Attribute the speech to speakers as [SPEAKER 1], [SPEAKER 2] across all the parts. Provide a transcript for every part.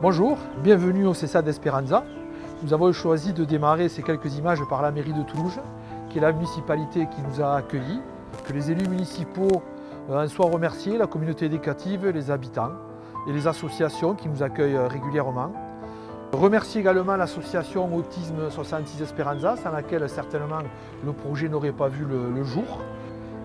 [SPEAKER 1] Bonjour, bienvenue au CESA d'Esperanza. Nous avons choisi de démarrer ces quelques images par la mairie de Toulouse, qui est la municipalité qui nous a accueillis, que les élus municipaux en soient remerciés, la communauté éducative, les habitants et les associations qui nous accueillent régulièrement. Remercier également l'association Autisme 66 Esperanza, sans laquelle certainement le projet n'aurait pas vu le jour.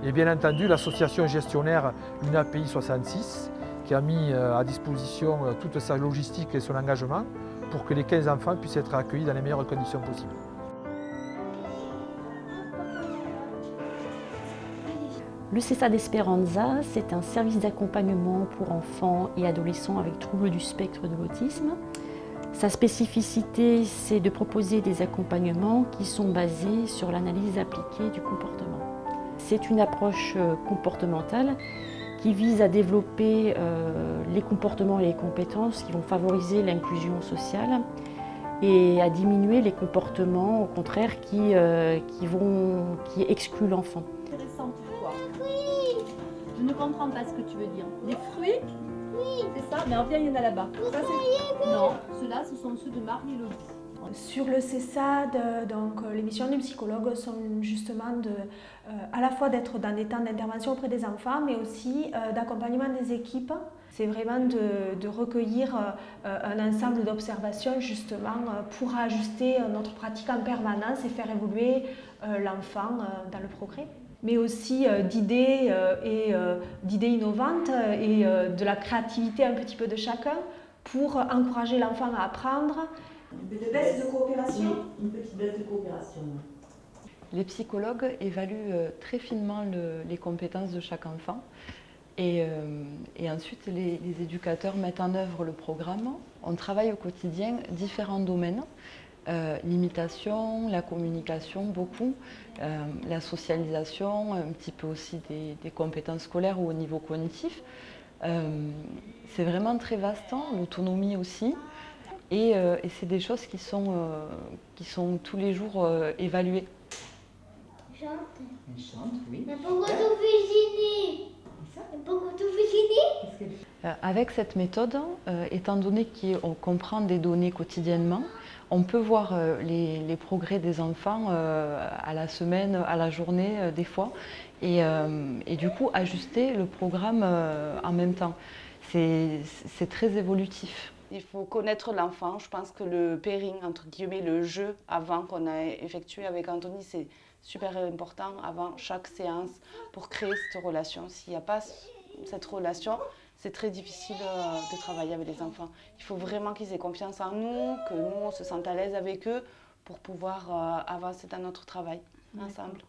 [SPEAKER 1] Et bien entendu l'association gestionnaire l'UNAPI 66, qui a mis à disposition toute sa logistique et son engagement pour que les 15 enfants puissent être accueillis dans les meilleures conditions possibles.
[SPEAKER 2] Le CESA d'Esperanza, c'est un service d'accompagnement pour enfants et adolescents avec troubles du spectre de l'autisme. Sa spécificité, c'est de proposer des accompagnements qui sont basés sur l'analyse appliquée du comportement. C'est une approche comportementale qui vise à développer les comportements et les compétences qui vont favoriser l'inclusion sociale et à diminuer les comportements, au contraire, qui excluent l'enfant.
[SPEAKER 3] Intéressant pour toi. Je ne comprends pas ce que tu veux dire. Les fruits? Oui. C'est ça? Mais en viens, il y en a là-bas. Non, ceux-là, ce sont ceux de Marie-Élodie.
[SPEAKER 4] Sur le CESAD, les missions des psychologues sont justement à la fois d'être dans des temps d'intervention auprès des enfants, mais aussi d'accompagnement des équipes. C'est vraiment de recueillir un ensemble d'observations justement pour ajuster notre pratique en permanence et faire évoluer l'enfant dans le progrès. Mais aussi d'idées innovantes et de la créativité un petit peu de chacun pour encourager l'enfant à apprendre.
[SPEAKER 3] Une petite baisse de coopération. Une petite baisse de coopération.
[SPEAKER 5] Les psychologues évaluent très finement les compétences de chaque enfant et ensuite les éducateurs mettent en œuvre le programme. On travaille au quotidien différents domaines, l'imitation, la communication beaucoup, la socialisation, un petit peu aussi des compétences scolaires ou au niveau cognitif. C'est vraiment très vaste, l'autonomie aussi. Et c'est des choses qui sont tous les jours évaluées.
[SPEAKER 6] Chante.
[SPEAKER 3] Elle chante, oui.
[SPEAKER 6] Mais pourquoi tout fini? Pourquoi tout fini?
[SPEAKER 5] Avec cette méthode, étant donné qu'on comprend des données quotidiennement, on peut voir les progrès des enfants à la semaine, à la journée des fois, et du coup ajuster le programme en même temps. C'est très évolutif.
[SPEAKER 7] Il faut connaître l'enfant. Je pense que le pairing, entre guillemets, le jeu avant qu'on a effectué avec Anthony, c'est super important avant chaque séance pour créer cette relation. S'il n'y a pas cette relation, c'est très difficile de travailler avec les enfants. Il faut vraiment qu'ils aient confiance en nous, que nous, on se sente à l'aise avec eux pour pouvoir avancer dans notre travail ensemble.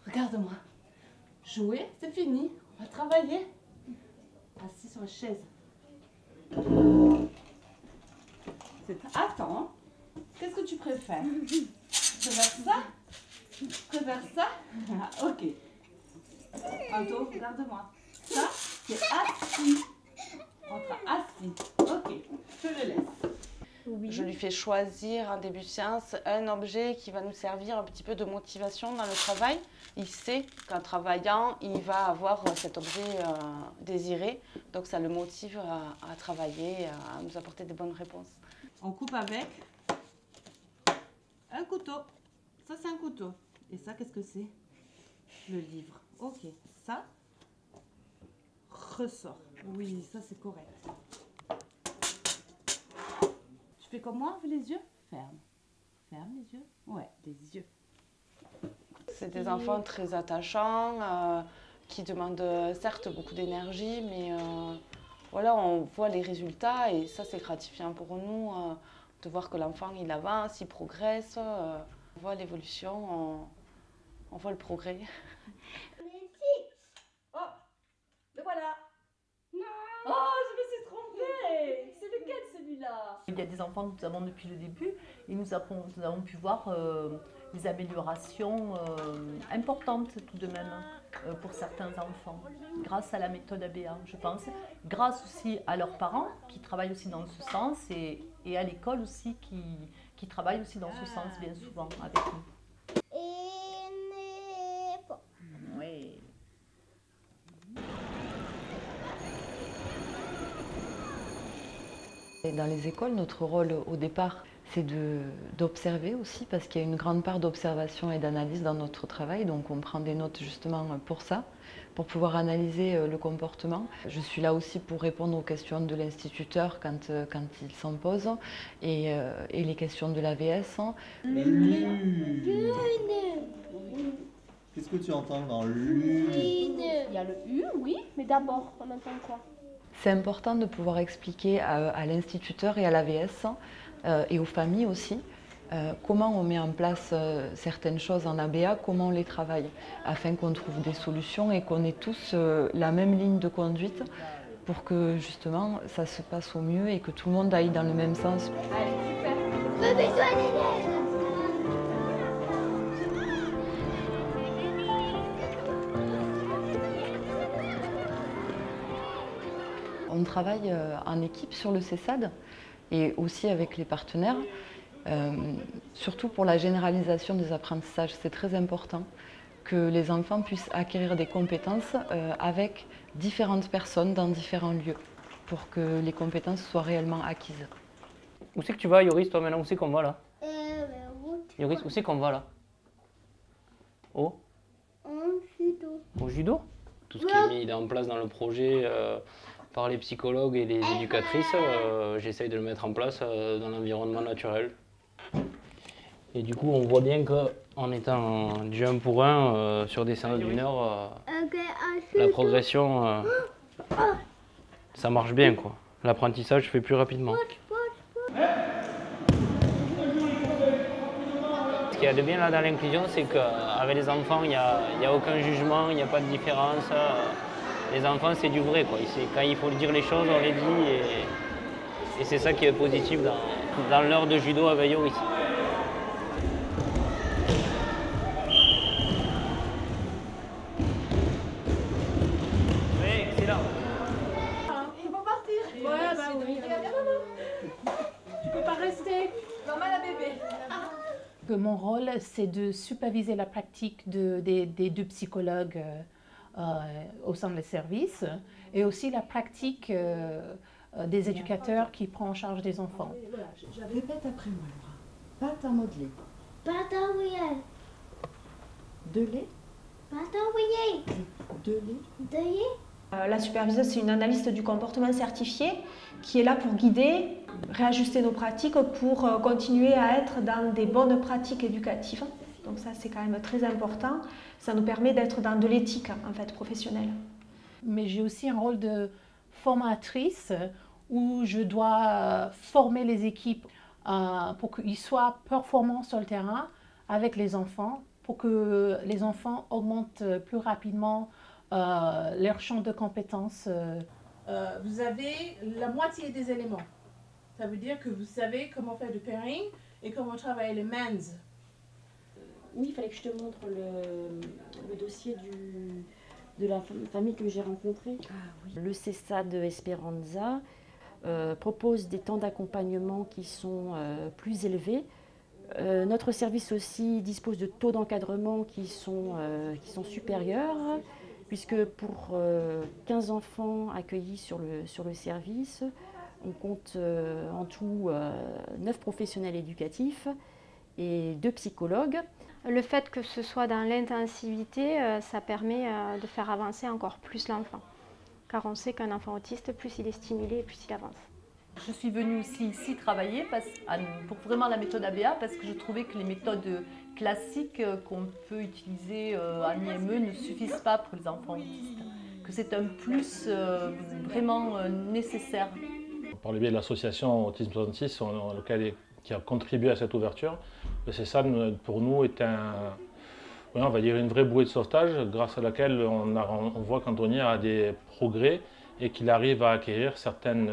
[SPEAKER 3] Regarde-moi. Jouer, c'est fini. On va travailler. Assis sur la chaise. Attends, qu'est-ce que tu préfères? Tu préfères ça? Tu préfères ça? Ah, ok. Anto, regarde-moi. Ça, c'est assis. On sera assis. Ok, je le laisse.
[SPEAKER 7] Oui. Je lui fais choisir en début de séance un objet qui va nous servir un petit peu de motivation dans le travail. Il sait qu'en travaillant, il va avoir cet objet désiré. Donc ça le motive à travailler, à nous apporter des bonnes réponses.
[SPEAKER 3] On coupe avec un couteau. Ça, c'est un couteau. Et ça, qu'est-ce que c'est? Le livre. Ok. Ça, ressort. Oui, ça, c'est correct. Tu fais comme moi avec les yeux? Ferme. Ferme les yeux? Ouais, les yeux.
[SPEAKER 7] C'est des enfants très attachants, qui demandent certes beaucoup d'énergie, mais voilà, on voit les résultats et ça c'est gratifiant pour nous de voir que l'enfant il avance, il progresse, on voit l'évolution, on voit le progrès.
[SPEAKER 3] Oh, le voilà. Non. Oh, je me suis trompée. C'est lequel celui-là?
[SPEAKER 8] Il y a des enfants que nous avons depuis le début et nous avons pu voir des améliorations importantes tout de même pour certains enfants, grâce à la méthode ABA, je pense, grâce aussi à leurs parents qui travaillent aussi dans ce sens et à l'école aussi qui travaille aussi dans ce sens bien souvent avec nous. Oui.
[SPEAKER 5] Et dans les écoles, notre rôle au départ, c'est d'observer aussi, parce qu'il y a une grande part d'observation et d'analyse dans notre travail, donc on prend des notes justement pour ça, pour pouvoir analyser le comportement. Je suis là aussi pour répondre aux questions de l'instituteur quand il s'en pose, et les questions de l'AVS.
[SPEAKER 9] Qu'est-ce que tu entends dans l'U?
[SPEAKER 10] Il y a le U, oui, mais d'abord, on entend quoi?
[SPEAKER 5] C'est important de pouvoir expliquer à l'instituteur et à l'AVS et aux familles aussi comment on met en place certaines choses en ABA, comment on les travaille, afin qu'on trouve des solutions et qu'on ait tous la même ligne de conduite pour que justement ça se passe au mieux et que tout le monde aille dans le même sens.
[SPEAKER 10] Allez, super.
[SPEAKER 5] On travaille en équipe sur le CESAD et aussi avec les partenaires, surtout pour la généralisation des apprentissages. C'est très important que les enfants puissent acquérir des compétences avec différentes personnes dans différents lieux pour que les compétences soient réellement acquises.
[SPEAKER 11] Où c'est que tu vas, Yoris, toi maintenant? Où c'est qu'on va là? Yoris, où c'est qu'on va là? Au
[SPEAKER 6] judo.
[SPEAKER 11] Au judo? Tout ce qui est mis en place dans le projet par les psychologues et les éducatrices, j'essaye de le mettre en place dans l'environnement naturel. Et du coup, on voit bien qu'en étant du 1 pour 1 sur des séances d'1 heure, la progression, ça marche bien, quoi. L'apprentissage se fait plus rapidement. Ce qu'il y a de bien là dans l'inclusion, c'est qu'avec les enfants, il n'y a aucun jugement, il n'y a pas de différence. Les enfants, c'est du vrai, quoi. Quand il faut dire les choses, on les dit. Et c'est ça qui est positif dans l'heure de judo avec Yoris. Oui, excellent.
[SPEAKER 10] Tu peux partir? Ouais, bah oui. Tu peux pas rester? Maman la bébé.
[SPEAKER 8] Mon rôle, c'est de superviser la pratique des deux psychologues au sein des services et aussi la pratique des éducateurs qui prennent en charge des enfants.
[SPEAKER 12] Répète après moi, Laura. Pâte à modeler.
[SPEAKER 6] Pâte à mouiller.
[SPEAKER 12] De lait.
[SPEAKER 6] Pâte à mouiller.
[SPEAKER 12] De lait.
[SPEAKER 6] De lait.
[SPEAKER 4] La superviseuse, c'est une analyste du comportement certifiée qui est là pour guider, réajuster nos pratiques pour continuer à être dans des bonnes pratiques éducatives. Donc ça, c'est quand même très important. Ça nous permet d'être dans de l'éthique, en fait, professionnelle.
[SPEAKER 8] Mais j'ai aussi un rôle de formatrice où je dois former les équipes pour qu'ils soient performants sur le terrain avec les enfants, pour que les enfants augmentent plus rapidement leur champ de compétences.
[SPEAKER 13] Vous avez la moitié des éléments. Ça veut dire que vous savez comment faire du pairing et comment travailler les MENS.
[SPEAKER 2] Oui, il fallait que je te montre le dossier de la famille que j'ai rencontrée. Ah, oui. Le CESAD Esperanza propose des temps d'accompagnement qui sont plus élevés. Notre service aussi dispose de taux d'encadrement qui sont supérieurs, puisque pour 15 enfants accueillis sur le service, on compte en tout 9 professionnels éducatifs et 2 psychologues.
[SPEAKER 14] Le fait que ce soit dans l'intensivité, ça permet de faire avancer encore plus l'enfant. Car on sait qu'un enfant autiste, plus il est stimulé, plus il avance.
[SPEAKER 8] Je suis venue aussi ici travailler pour vraiment la méthode ABA parce que je trouvais que les méthodes classiques qu'on peut utiliser en IME ne suffisent pas pour les enfants autistes. Que c'est un plus vraiment nécessaire.
[SPEAKER 15] Par le biais de l'association Autisme 66, qui a contribué à cette ouverture, le CESAD pour nous est on va dire une vraie bouée de sauvetage grâce à laquelle on voit qu'Anthony a des progrès et qu'il arrive à acquérir certaines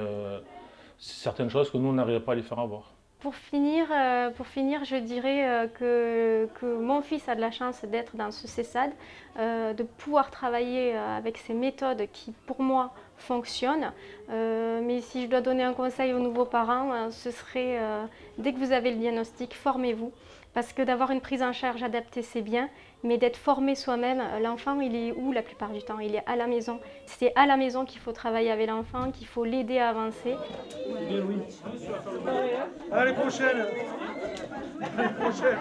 [SPEAKER 15] choses que nous on n'arrive pas à lui faire avoir.
[SPEAKER 14] Pour finir, je dirais que mon fils a de la chance d'être dans ce CESAD, de pouvoir travailler avec ces méthodes qui, pour moi, fonctionne. Mais si je dois donner un conseil aux nouveaux parents, ce serait, dès que vous avez le diagnostic, formez-vous. Parce que d'avoir une prise en charge adaptée, c'est bien, mais d'être formé soi-même, l'enfant, il est où la plupart du temps? Il est à la maison. C'est à la maison qu'il faut travailler avec l'enfant, qu'il faut l'aider à avancer.
[SPEAKER 16] Bien, oui. Allez, prochaine. Allez, prochaine.